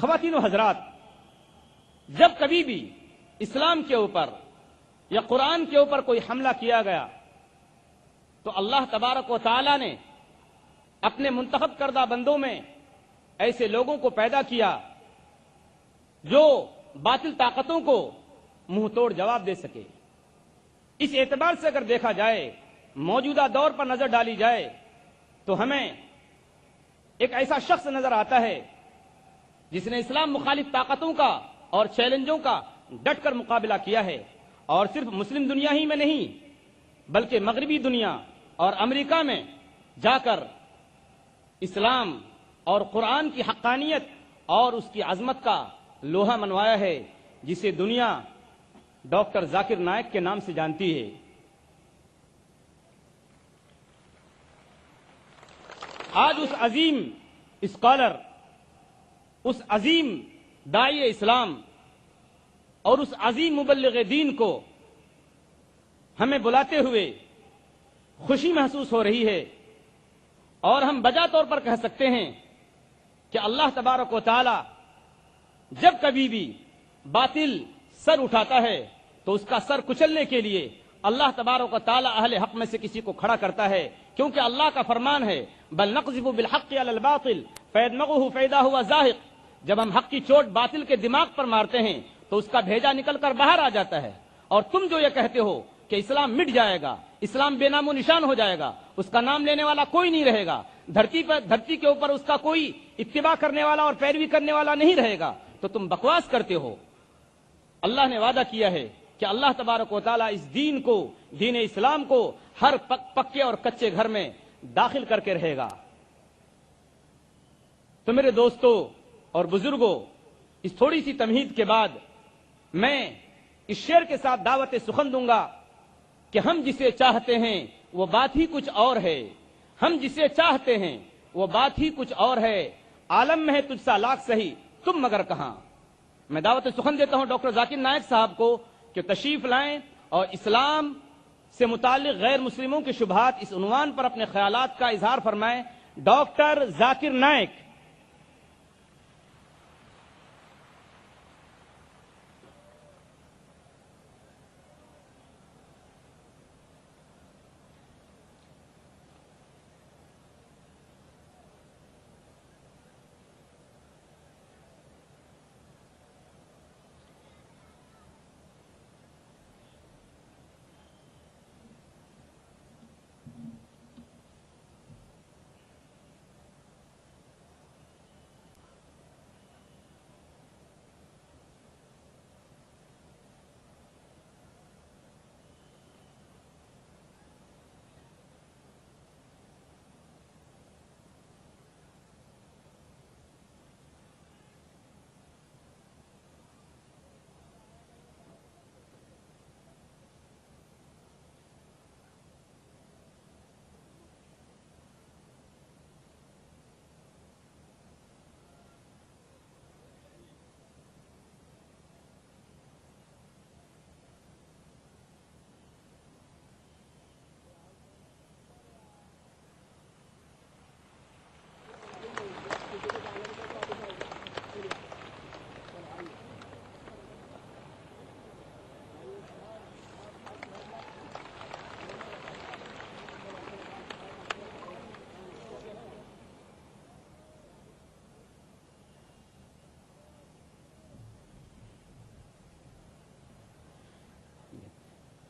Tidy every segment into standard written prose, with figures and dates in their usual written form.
خواتین و حضرات، جب کبھی بھی اسلام کے اوپر یا قرآن کے اوپر کوئی حملہ کیا گیا تو اللہ تبارک و تعالی نے اپنے منتخب کردہ بندوں میں ایسے لوگوں کو پیدا کیا جو باطل طاقتوں کو منہ توڑ جواب دے سکے۔ اس اعتبار سے اگر دیکھا جائے، موجودہ دور پر نظر ڈالی جائے تو ہمیں ایک ایسا شخص نظر آتا ہے جس نے اسلام مخالف طاقتوں کا اور چیلنجوں کا ڈٹ کر مقابلہ کیا ہے، اور صرف مسلم دنیا ہی میں نہیں بلکہ مغربی دنیا اور امریکہ میں جا کر اسلام اور قرآن کی حقانیت اور اس کی عظمت کا لوہا منوایا ہے، جسے دنیا ڈاکٹر ذاکر نائک کے نام سے جانتی ہے۔ آج اس عظیم اسکالر، اس عظیم داعی اسلام اور اس عظیم مبلغ دین کو ہمیں بلاتے ہوئے خوشی محسوس ہو رہی ہے، اور ہم بجا طور پر کہہ سکتے ہیں کہ اللہ تبارک و تعالی جب کبھی بھی باطل سر اٹھاتا ہے تو اس کا سر کچلنے کے لیے اللہ تبارک و تعالی اہل حق میں سے کسی کو کھڑا کرتا ہے، کیونکہ اللہ کا فرمان ہے بل نقذف بالحق علی الباطل فیدمغه فاذا هو زاهق۔ جب ہم حق کی چوٹ باطل کے دماغ پر مارتے ہیں تو اس کا بھیجا نکل کر باہر آ جاتا ہے، اور تم جو یہ کہتے ہو کہ اسلام مٹ جائے گا، اسلام بے نام و نشان ہو جائے گا، اس کا نام لینے والا کوئی نہیں رہے گا، دھرتی کے اوپر اس کا کوئی اتباع کرنے والا اور پیروی کرنے والا نہیں رہے گا، تو تم بکواس کرتے ہو۔ اللہ نے وعدہ کیا ہے کہ اللہ تبارک و تعالیٰ اس دین کو، دین اسلام کو ہر پکے اور کچے گھر میں داخل کر کے رہے گا۔ تو میرے دوستو اور بزرگوں، اس تھوڑی سی تمہید کے بعد میں اس شعر کے ساتھ دعوت سخن دوں گا کہ ہم جسے چاہتے ہیں وہ بات ہی کچھ اور ہے، ہم جسے چاہتے ہیں وہ بات ہی کچھ اور ہے، عالم میں ہے تجھ سا لاکھ سہی تم مگر کہاں۔ میں دعوت سخن دیتا ہوں ڈاکٹر ذاکر نائک صاحب کو کہ تشریف لائیں اور اسلام سے متعلق غیر مسلموں کے شبہات اس عنوان پر اپنے خیالات کا اظہار فرمائیں۔ ڈاکٹر ذاکر نائک۔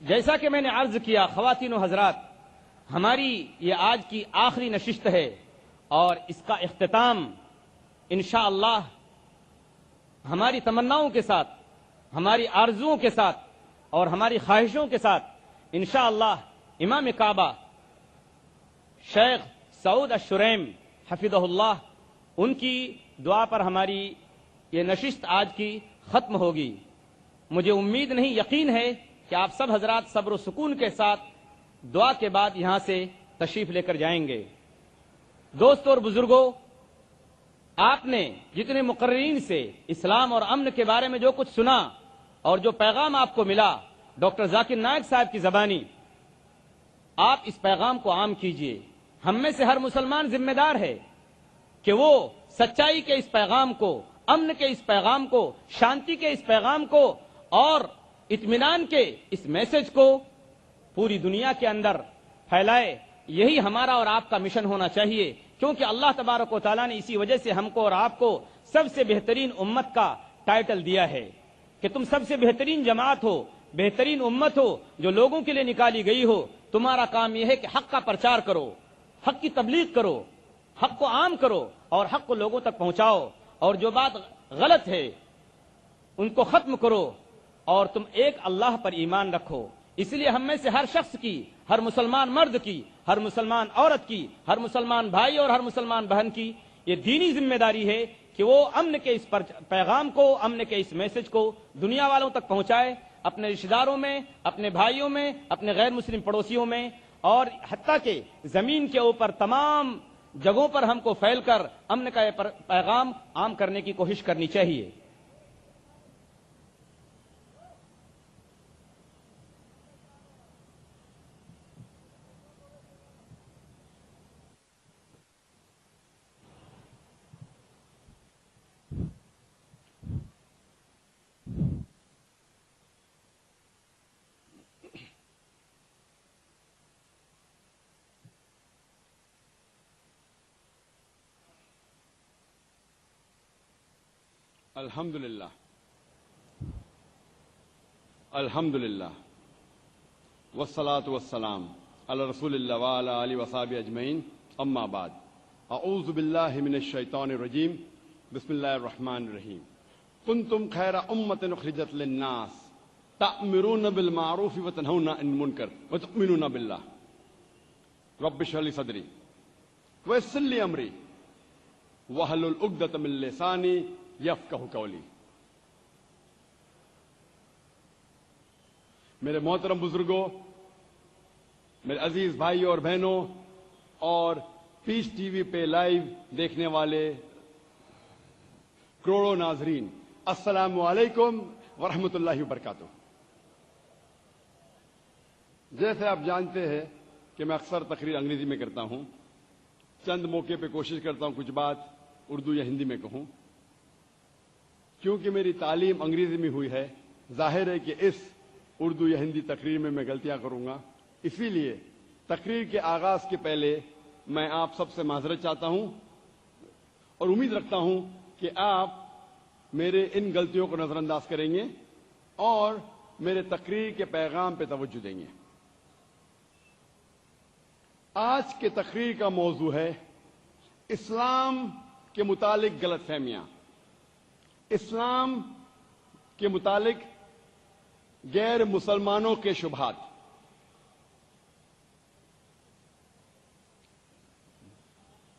جیسا کہ میں نے عرض کیا، خواتین و حضرات، ہماری یہ آج کی آخری نشست ہے، اور اس کا اختتام انشاءاللہ ہماری تمناؤں کے ساتھ، ہماری آرزوؤں کے ساتھ اور ہماری خواہشوں کے ساتھ انشاءاللہ امام کعبہ شیخ سعود الشریم حفظہ اللہ ان کی دعا پر ہماری یہ نشست آج کی ختم ہوگی۔ مجھے امید نہیں، یقین ہے کہ آپ سب حضرات صبر و سکون کے ساتھ دعا کے بعد یہاں سے تشریف لے کر جائیں گے۔ دوستوں اور بزرگوں، آپ نے جتنے مقررین سے اسلام اور امن کے بارے میں جو کچھ سنا اور جو پیغام آپ کو ملا ڈاکٹر ذاکر نائک صاحب کی زبانی، آپ اس پیغام کو عام کیجئے۔ ہم میں سے ہر مسلمان ذمہ دار ہے کہ وہ سچائی کے اس پیغام کو امن کے اس پیغام کو، شانتی کے اس پیغام کو اور اطمینان کے اس میسج کو پوری دنیا کے اندر پھیلائے۔ یہی ہمارا اور آپ کا مشن ہونا چاہیے، کیونکہ اللہ تبارک و تعالیٰ نے اسی وجہ سے ہم کو اور آپ کو سب سے بہترین امت کا ٹائٹل دیا ہے کہ تم سب سے بہترین جماعت ہو، بہترین امت ہو جو لوگوں کے لیے نکالی گئی ہو۔ تمہارا کام یہ ہے کہ حق کا پرچار کرو، حق کی تبلیغ کرو، حق کو عام کرو اور حق کو لوگوں تک پہنچاؤ، اور جو بات غلط ہے ان کو ختم کرو، اور تم ایک اللہ پر ایمان رکھو۔ اس لیے ہم میں سے ہر شخص کی، ہر مسلمان مرد کی، ہر مسلمان عورت کی، ہر مسلمان بھائی اور ہر مسلمان بہن کی یہ دینی ذمہ داری ہے کہ وہ امن کے اس پیغام کو، امن کے اس میسج کو دنیا والوں تک پہنچائے، اپنے رشتہ داروں میں، اپنے بھائیوں میں، اپنے غیر مسلم پڑوسیوں میں، اور حتیٰ کہ زمین کے اوپر تمام جگہوں پر ہم کو پھیل کر امن کا یہ پیغام عام کرنے کی کوشش کرنی چاہیے۔ الحمدللہ الحمدللہ والصلاة والسلام علی رسول اللہ وعلی آلہ وصحبہ اجمعین، اما بعد، اعوذ باللہ من الشیطان الرجیم، بسم اللہ الرحمن الرحیم۔ کنتم خیر امۃ اخرجت للناس تأمرون بالمعروف وتنہون عن المنکر وتؤمنون باللہ، رب اشرح لی صدری ویسر لی امری واحلل عقدۃ من لسانی یفقہوا قولی۔ میرے محترم بزرگوں، میرے عزیز بھائیوں اور بہنوں، اور پیس ٹی وی پہ لائیو دیکھنے والے کروڑوں ناظرین، السلام علیکم ورحمۃ اللہ وبرکاتہ۔ جیسے آپ جانتے ہیں کہ میں اکثر تقریر انگریزی میں کرتا ہوں، چند موقع پہ کوشش کرتا ہوں کچھ بات اردو یا ہندی میں کہوں، کیونکہ میری تعلیم انگریزی میں ہوئی ہے، ظاہر ہے کہ اس اردو یا ہندی تقریر میں غلطیاں کروں گا، اسی لیے تقریر کے آغاز کے پہلے میں آپ سب سے معذرت چاہتا ہوں اور امید رکھتا ہوں کہ آپ میرے ان غلطیوں کو نظر انداز کریں گے اور میرے تقریر کے پیغام پہ توجہ دیں گے۔ آج کے تقریر کا موضوع ہے اسلام کے متعلق غلط فہمیاں، اسلام کے متعلق غیر مسلمانوں کے شبہات۔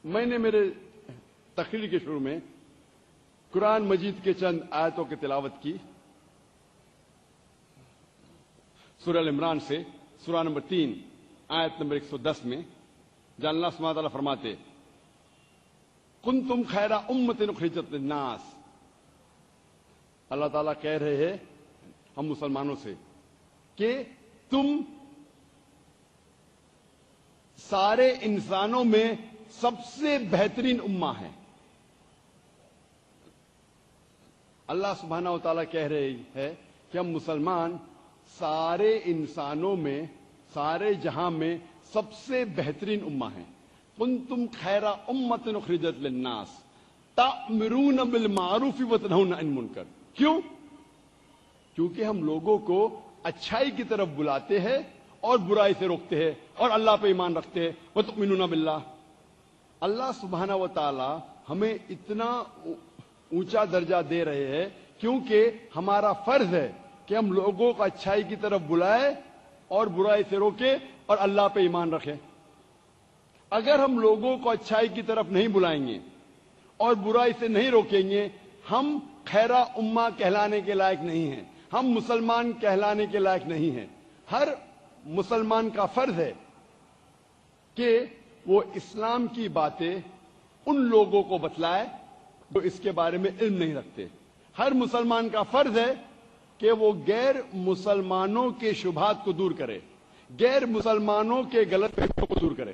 میں نے میرے تقریر کے شروع میں قرآن مجید کے چند آیتوں کی تلاوت کی، سورہ ال عمران سے، سورہ نمبر 3 آیت نمبر 110 میں، جہاں اللہ سبحانہ تعالیٰ فرماتے کنتم خیر امۃ اخرجت للناس۔ اللہ تعالیٰ کہہ رہے ہیں ہم مسلمانوں سے کہ تم سارے انسانوں میں سب سے بہترین امہ ہیں۔ اللہ سبحانہ و تعالیٰ کہہ رہے ہیں کہ ہم مسلمان سارے انسانوں میں، سارے جہاں میں سب سے بہترین امہ ہیں۔ کنتم خیر امۃ اخرجت للناس تأمرون بالمعروف وتنہون عن المنکر۔ کیوں؟ کیونکہ ہم لوگوں کو اچھائی کی طرف بلاتے ہیں اور برائی سے روکتے ہیں اور اللہ پہ ایمان رکھتے ہیں، وتؤمنون باللہ۔ اللہ سبحانہ و تعالی ہمیں اتنا اونچا درجہ دے رہے ہیں کیونکہ ہمارا فرض ہے کہ ہم لوگوں کو اچھائی کی طرف بلائیں اور برائی سے روکیں اور اللہ پہ ایمان رکھیں۔ اگر ہم لوگوں کو اچھائی کی طرف نہیں بلائیں گے اور برائی سے نہیں روکیں گے، ہم خیرہ امہ کہلانے کے لائق نہیں ہیں، ہم مسلمان کہلانے کے لائق نہیں ہیں۔ ہر مسلمان کا فرض ہے کہ وہ اسلام کی باتیں ان لوگوں کو بتلائے جو اس کے بارے میں علم نہیں رکھتے۔ ہر مسلمان کا فرض ہے کہ وہ غیر مسلمانوں کے شبہات کو دور کرے، غیر مسلمانوں کے غلط فہمیوں کو دور کرے۔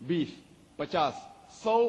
20, 50, 100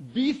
20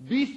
20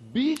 20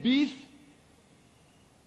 20